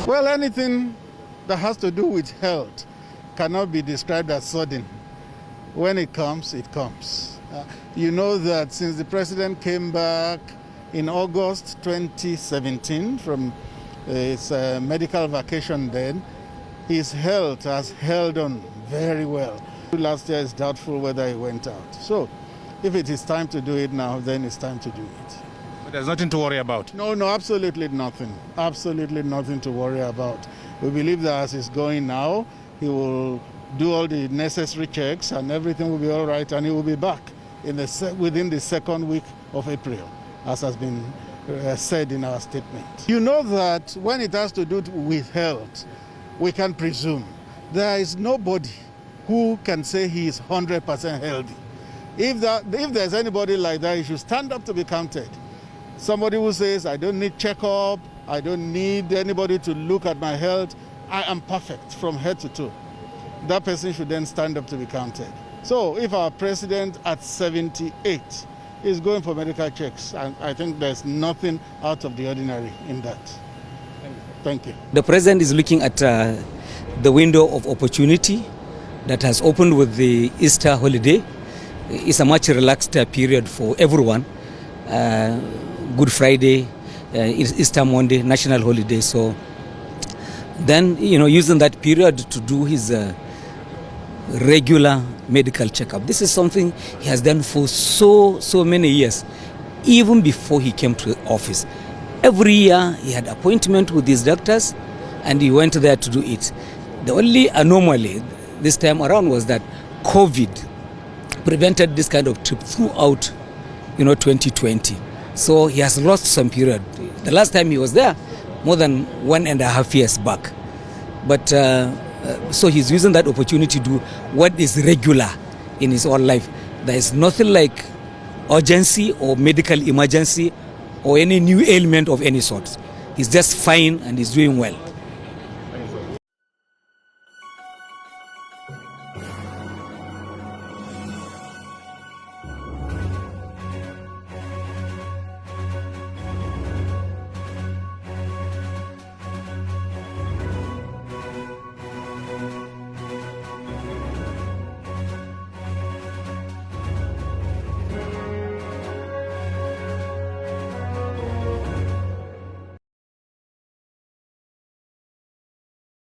Well, anything that has to do with health cannot be described as sudden. When it comes, it comes. You know that since the president came back in August 2017 from his medical vacation then, his health has held on very well. Last year it's doubtful whether he went out. So if it is time to do it now, then it's time to do it. But there's nothing to worry about? No, absolutely nothing. Absolutely nothing to worry about. We believe that as he's going now, he will do all the necessary checks and everything will be all right, and he will be back within the second week of April, as has been said in our statement. You know that when it has to do with health, we can presume. There is nobody who can say he is 100% healthy. If there's anybody like that, he should stand up to be counted. Somebody who says, I don't need checkup, I don't need anybody to look at my health, I am perfect from head to toe. That person should then stand up to be counted. So if our president at 78 is going for medical checks, I think there's nothing out of the ordinary in that. Thank you. The president is looking at the window of opportunity that has opened with the Easter holiday. It's a much relaxed period for everyone. Good Friday, Easter Monday, national holiday. So then, using that period to do his regular medical checkup. This is something he has done for so many years, even before he came to office. Every year he had appointment with his doctors and he went there to do it. The only anomaly this time around was that COVID prevented this kind of trip throughout 2020. So he has lost some period. The last time he was there, more than 1.5 years back. But so he's using that opportunity to do what is regular in his own life. There is nothing like urgency or medical emergency or any new ailment of any sort. He's just fine and he's doing well.